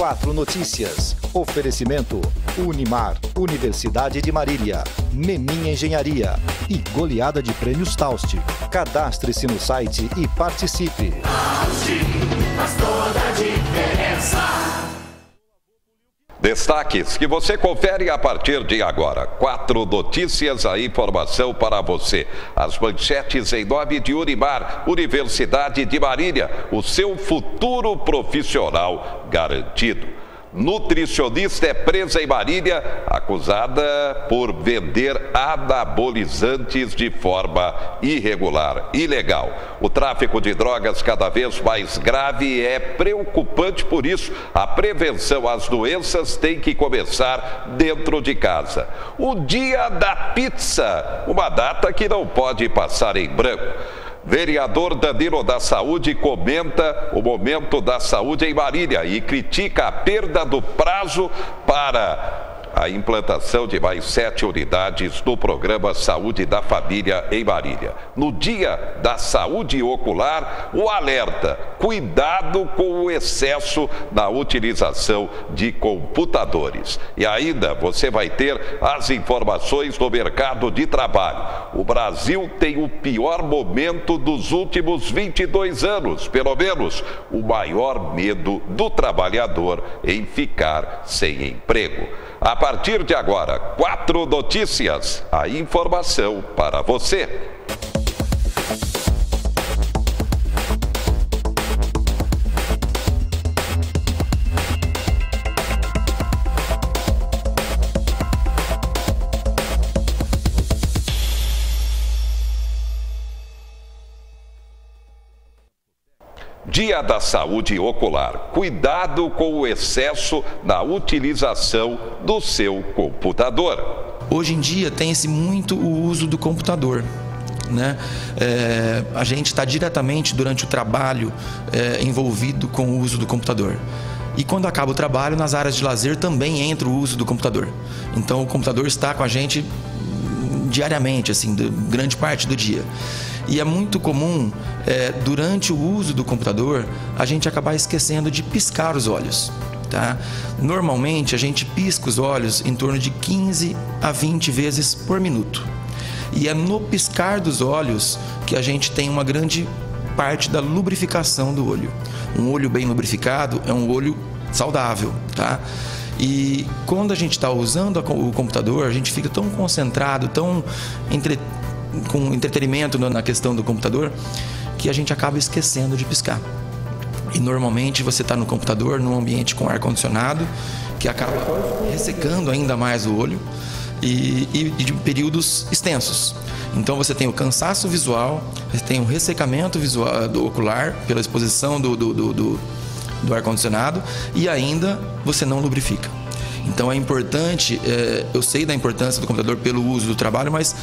4 Notícias. Oferecimento Unimar, Universidade de Marília, Menin Engenharia e goleada de prêmios Taust. Cadastre-se no site e participe. Taust faz toda a diferença. Destaques que você confere a partir de agora. 4 Notícias, a informação para você. As manchetes em nome de Unimar, Universidade de Marília. O seu futuro profissional garantido. Nutricionista é presa em Marília, acusada por vender anabolizantes de forma irregular, ilegal. O tráfico de drogas cada vez mais grave e é preocupante, por isso a prevenção às doenças tem que começar dentro de casa. O Dia da Pizza, uma data que não pode passar em branco. Vereador Danilo da Saúde comenta o momento da saúde em Marília e critica a perda do prazo para a implantação de mais 7 unidades do programa Saúde da Família em Marília. No Dia da Saúde Ocular, o alerta: cuidado com o excesso na utilização de computadores. E ainda você vai ter as informações do mercado de trabalho. O Brasil tem o pior momento dos últimos 22 anos, pelo menos o maior medo do trabalhador em ficar sem emprego. A partir de agora, 4 Notícias, a informação para você. Dia da Saúde Ocular. Cuidado com o excesso na utilização do seu computador. Hoje em dia tem-se muito o uso do computador, né? A gente está diretamente durante o trabalho envolvido com o uso do computador. E quando acaba o trabalho, nas áreas de lazer também entra o uso do computador. Então o computador está com a gente diariamente, assim, grande parte do dia. E é muito comum, durante o uso do computador, a gente acabar esquecendo de piscar os olhos. Tá? Normalmente, a gente pisca os olhos em torno de 15 a 20 vezes por minuto. E é no piscar dos olhos que a gente tem uma grande parte da lubrificação do olho. Um olho bem lubrificado é um olho saudável, tá? E quando a gente está usando o computador, a gente fica tão concentrado, tão com entretenimento na questão do computador, que a gente acaba esquecendo de piscar. E normalmente você está no computador, num ambiente com ar-condicionado, que acaba ressecando ainda mais o olho e de períodos extensos. Então você tem o cansaço visual, você tem o ressecamento visual do ocular pela exposição do ar-condicionado e ainda você não lubrifica. Então é importante, eu sei da importância do computador pelo uso do trabalho, mas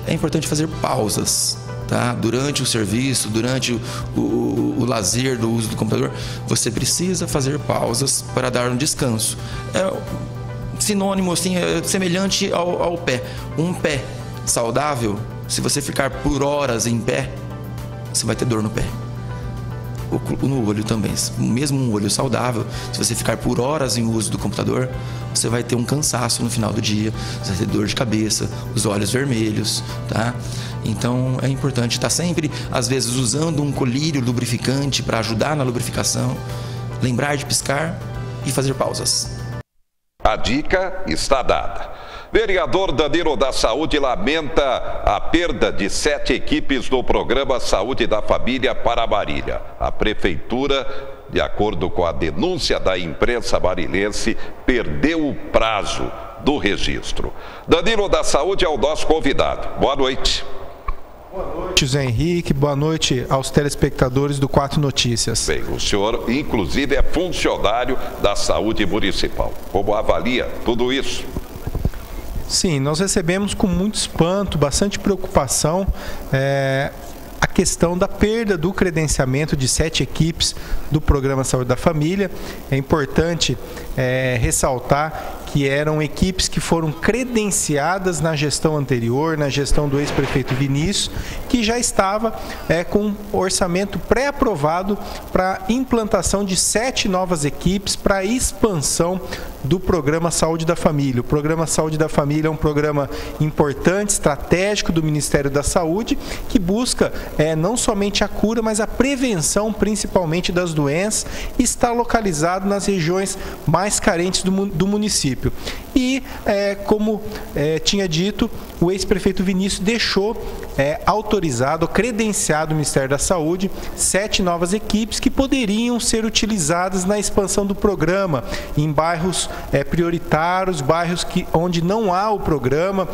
é importante fazer pausas, tá? Durante o serviço, durante o lazer do uso do computador, você precisa fazer pausas para dar um descanso. É sinônimo, assim, semelhante ao pé. Um pé saudável, se você ficar por horas em pé, você vai ter dor no pé. No olho também, mesmo um olho saudável, se você ficar por horas em uso do computador, você vai ter um cansaço no final do dia, você vai ter dor de cabeça, os olhos vermelhos, tá? Então é importante estar sempre, às vezes, usando um colírio lubrificante para ajudar na lubrificação, lembrar de piscar e fazer pausas. A dica está dada. Vereador Danilo da Saúde lamenta a perda de 7 equipes do programa Saúde da Família para Marília. A prefeitura, de acordo com a denúncia da imprensa marilense, perdeu o prazo do registro. Danilo da Saúde é o nosso convidado. Boa noite. Boa noite, Zé Henrique. Boa noite aos telespectadores do 4 Notícias. Bem, o senhor, inclusive, é funcionário da saúde municipal. Como avalia tudo isso? Sim, nós recebemos com muito espanto, bastante preocupação, a questão da perda do credenciamento de 7 equipes do Programa Saúde da Família. É importante ressaltar que eram equipes que foram credenciadas na gestão anterior, na gestão do ex-prefeito Vinícius, que já estava com orçamento pré-aprovado para implantação de 7 novas equipes para expansão do Programa Saúde da Família. O Programa Saúde da Família é um programa importante, estratégico do Ministério da Saúde, que busca não somente a cura, mas a prevenção, principalmente das doenças, e está localizado nas regiões mais carentes do município. E, como tinha dito, o ex-prefeito Vinícius deixou autorizado, credenciado o Ministério da Saúde, 7 novas equipes que poderiam ser utilizadas na expansão do programa em bairros prioritários, bairros onde não há o programa.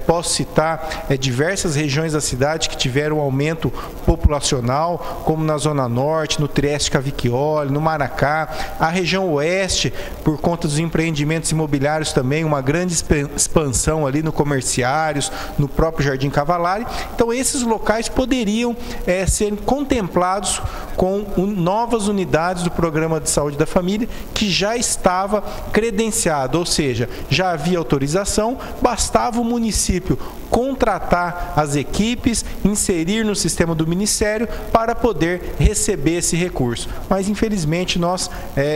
Posso citar diversas regiões da cidade que tiveram aumento populacional, como na Zona Norte, no Trieste Cavicchioli, no Maracá, a região Oeste, por conta dos empreendimentos imobiliários também, uma grande expansão ali no Comerciários, no próprio Jardim Cavalari. Então, esses locais poderiam ser contemplados com novas unidades do Programa de Saúde da Família, que já estava credenciado, ou seja, já havia autorização, bastava o município contratar as equipes, inserir no sistema do Ministério para poder receber esse recurso. Mas, infelizmente, nós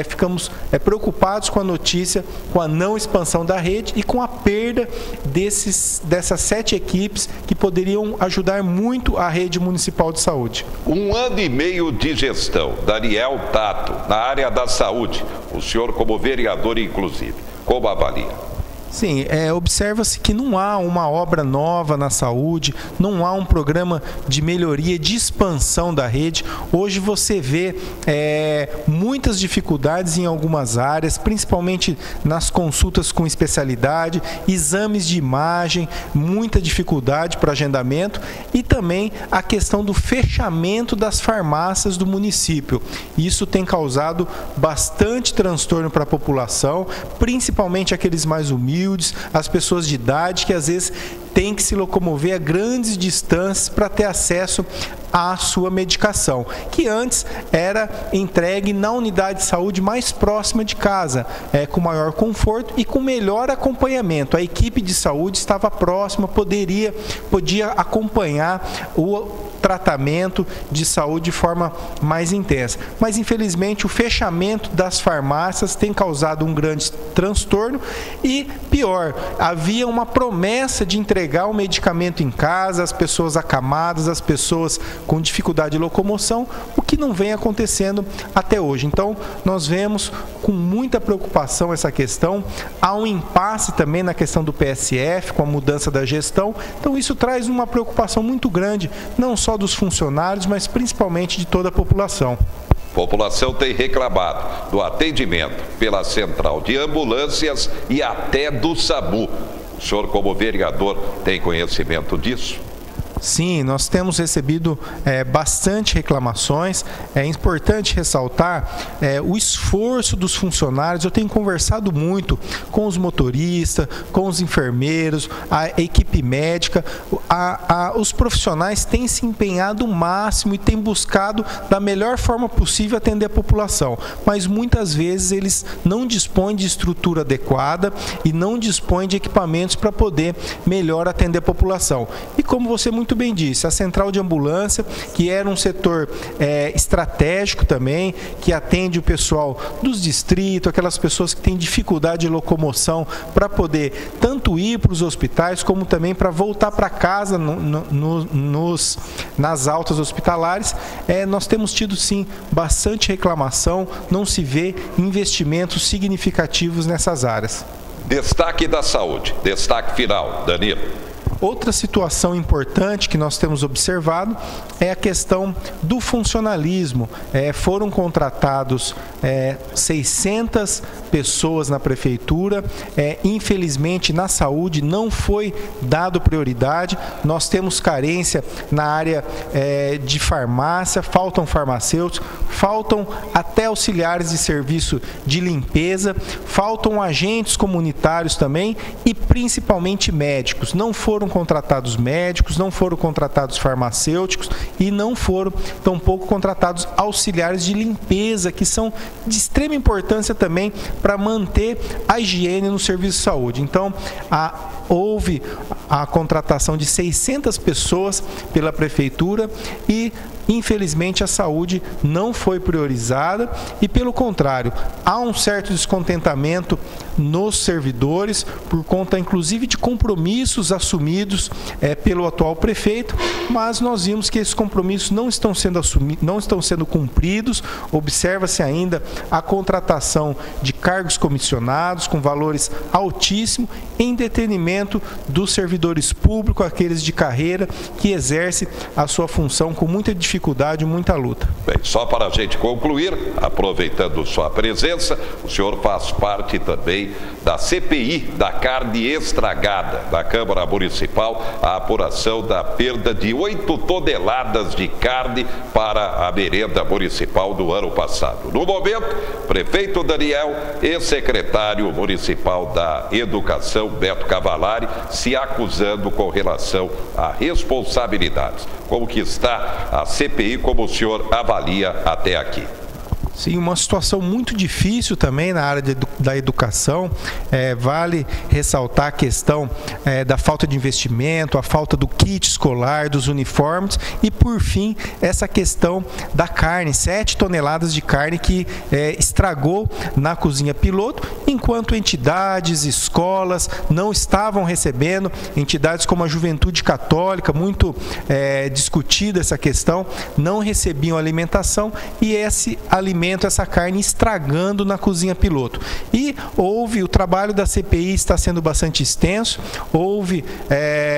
ficamos preocupados com a notícia, com a não expansão da rede e com a perda dessas 7 equipes que poderiam ajudar muito a rede municipal de saúde. 1 ano e meio de gestão, Daniel Tato, na área da saúde, o senhor como vereador inclusive, como avalia? Sim, observa-se que não há uma obra nova na saúde, não há um programa de melhoria, de expansão da rede. Hoje você vê muitas dificuldades em algumas áreas, principalmente nas consultas com especialidade, exames de imagem, muita dificuldade para agendamento e também a questão do fechamento das farmácias do município. Isso tem causado bastante transtorno para a população, principalmente aqueles mais humildes, as pessoas de idade que às vezes têm que se locomover a grandes distâncias para ter acesso à sua medicação, que antes era entregue na unidade de saúde mais próxima de casa, com maior conforto e com melhor acompanhamento. A equipe de saúde estava próxima, podia acompanhar o tratamento de saúde de forma mais intensa. Mas, infelizmente, o fechamento das farmácias tem causado um grande transtorno e, pior, havia uma promessa de entregar o medicamento em casa, as pessoas acamadas, as pessoas com dificuldade de locomoção, o que não vem acontecendo até hoje. Então, nós vemos com muita preocupação essa questão. Há um impasse também na questão do PSF, com a mudança da gestão. Então, isso traz uma preocupação muito grande, não só dos funcionários, mas principalmente de toda a população. A população tem reclamado do atendimento pela central de ambulâncias e até do SAMU. O senhor, como vereador, tem conhecimento disso? Sim, nós temos recebido bastante reclamações. É importante ressaltar o esforço dos funcionários. Eu tenho conversado muito com os motoristas, com os enfermeiros, a equipe médica. Os profissionais têm se empenhado o máximo e têm buscado da melhor forma possível atender a população. Mas muitas vezes eles não dispõem de estrutura adequada e não dispõem de equipamentos para poder melhor atender a população. E como você muito bem disse, a central de ambulância, que era um setor estratégico também, que atende o pessoal dos distritos, aquelas pessoas que têm dificuldade de locomoção para poder tanto ir para os hospitais, como também para voltar para casa nas altas hospitalares. Nós temos tido sim bastante reclamação, não se vê investimentos significativos nessas áreas. Destaque da saúde, destaque final, Danilo. Outra situação importante que nós temos observado é a questão do funcionalismo. Foram contratados 600 pessoas na prefeitura. Infelizmente, na saúde não foi dado prioridade. Nós temos carência na área de farmácia, faltam farmacêuticos, faltam até auxiliares de serviço de limpeza, faltam agentes comunitários também e principalmente médicos. Não foram contratados médicos, não foram contratados farmacêuticos e não foram tampouco contratados auxiliares de limpeza, que são de extrema importância também para manter a higiene no serviço de saúde. Então, houve a contratação de 600 pessoas pela prefeitura e, infelizmente, a saúde não foi priorizada e, pelo contrário, há um certo descontentamento nos servidores por conta, inclusive, de compromissos assumidos pelo atual prefeito, mas nós vimos que esses compromissos não estão sendo cumpridos. Observa-se ainda a contratação de cargos comissionados com valores altíssimos em detrimento dos servidores públicos, aqueles de carreira que exercem a sua função com muita dificuldade e muita luta. Bem, só para a gente concluir, aproveitando sua presença, o senhor faz parte também da CPI da carne estragada da Câmara Municipal, a apuração da perda de 8 toneladas de carne para a merenda municipal do ano passado. No momento, prefeito Daniel e secretário municipal da Educação, Beto Cavalari, se acusando com relação a responsabilidades. Como que está a CPI, como o senhor avalia até aqui? Sim, uma situação muito difícil também na área da educação. Vale ressaltar a questão da falta de investimento, a falta do kit escolar, dos uniformes e, por fim, essa questão da carne, 7 toneladas de carne que estragou na cozinha piloto, enquanto entidades, escolas não estavam recebendo, entidades como a Juventude Católica, muito discutida essa questão, não recebiam alimentação e esse alimento, essa carne estragando na cozinha piloto. E o trabalho da CPI está sendo bastante extenso,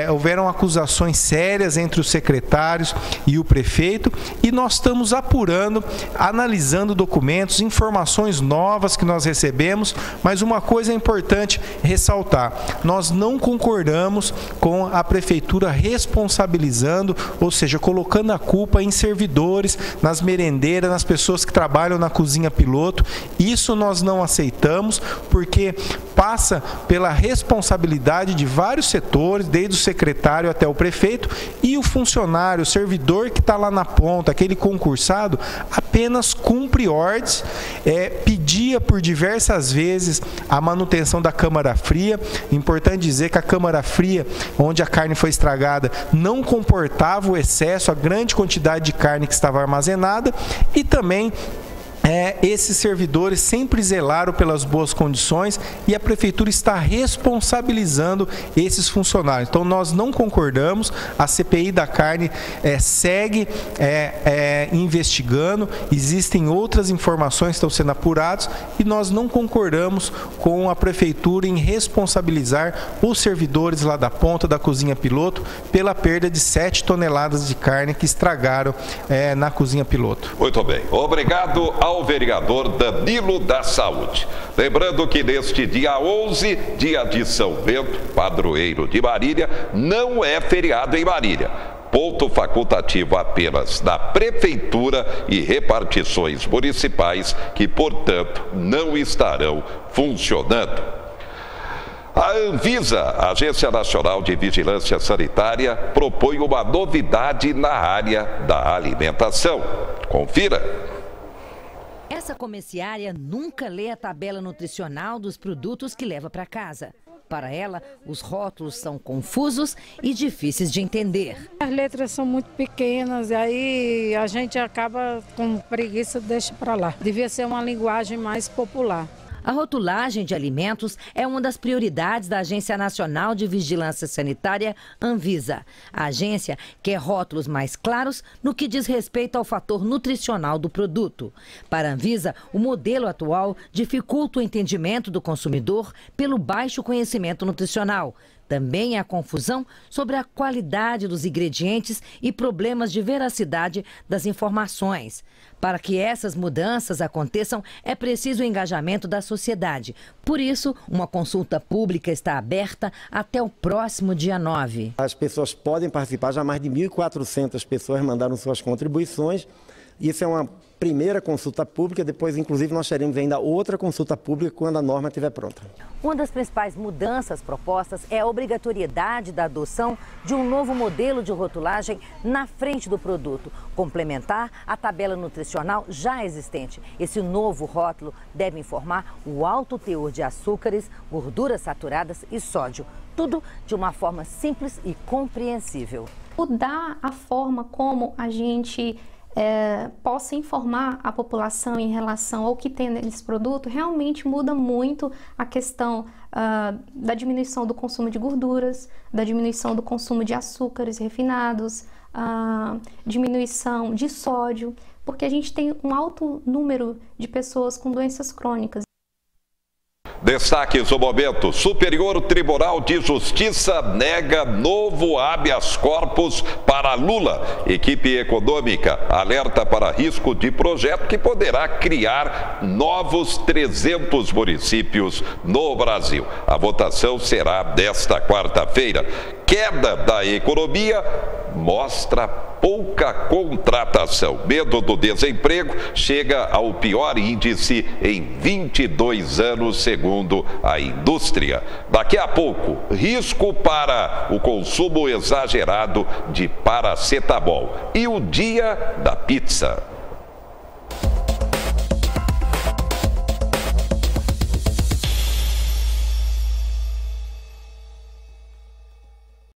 houveram acusações sérias entre os secretários e o prefeito, e nós estamos apurando, analisando documentos, informações novas que nós recebemos, mas uma coisa é importante ressaltar: nós não concordamos com a prefeitura responsabilizando, ou seja, colocando a culpa em servidores, nas merendeiras, nas pessoas que trabalham na cozinha piloto. Isso nós não aceitamos, porque passa pela responsabilidade de vários setores, desde o secretário até o prefeito, e o funcionário, o servidor que está lá na ponta, aquele concursado, apenas cumpre ordens, pedia por diversas vezes a manutenção da câmara fria. Importante dizer que a câmara fria, onde a carne foi estragada, não comportava o excesso, a grande quantidade de carne que estava armazenada, e também esses servidores sempre zelaram pelas boas condições e a prefeitura está responsabilizando esses funcionários. Então nós não concordamos, a CPI da carne segue investigando, existem outras informações que estão sendo apuradas e nós não concordamos com a prefeitura em responsabilizar os servidores lá da ponta da cozinha piloto pela perda de 7 toneladas de carne que estragaram na cozinha piloto. Muito bem, obrigado ao vereador Danilo da Saúde. Lembrando que neste dia 11, dia de São Bento, padroeiro de Marília, não é feriado em Marília. Ponto facultativo apenas da prefeitura e repartições municipais que, portanto, não estarão funcionando. A Anvisa, a Agência Nacional de Vigilância Sanitária, propõe uma novidade na área da alimentação. Confira. Essa comerciária nunca lê a tabela nutricional dos produtos que leva para casa. Para ela, os rótulos são confusos e difíceis de entender. As letras são muito pequenas e aí a gente acaba com preguiça, deixa para lá. Devia ser uma linguagem mais popular. A rotulagem de alimentos é uma das prioridades da Agência Nacional de Vigilância Sanitária, Anvisa. A agência quer rótulos mais claros no que diz respeito ao fator nutricional do produto. Para a Anvisa, o modelo atual dificulta o entendimento do consumidor pelo baixo conhecimento nutricional. Também há confusão sobre a qualidade dos ingredientes e problemas de veracidade das informações. Para que essas mudanças aconteçam, é preciso o engajamento da sociedade. Por isso, uma consulta pública está aberta até o próximo dia 9. As pessoas podem participar, já mais de 1.400 pessoas mandaram suas contribuições. Isso é uma primeira consulta pública, depois inclusive nós teremos ainda outra consulta pública quando a norma estiver pronta. Uma das principais mudanças propostas é a obrigatoriedade da adoção de um novo modelo de rotulagem na frente do produto, complementar a tabela nutricional já existente. Esse novo rótulo deve informar o alto teor de açúcares, gorduras saturadas e sódio, tudo de uma forma simples e compreensível. Mudar a forma como a gente possa informar a população em relação ao que tem nesse produto, realmente muda muito a questão da diminuição do consumo de gorduras, da diminuição do consumo de açúcares refinados, diminuição de sódio, porque a gente tem um alto número de pessoas com doenças crônicas. Destaques do momento: Superior Tribunal de Justiça nega novo habeas corpus para Lula. Equipe econômica alerta para risco de projeto que poderá criar novos 300 municípios no Brasil. A votação será desta quarta-feira. Queda da economia mostra pouca contratação. Medo do desemprego chega ao pior índice em 22 anos, segundo a indústria. Daqui a pouco, risco para o consumo exagerado de paracetamol e o dia da pizza.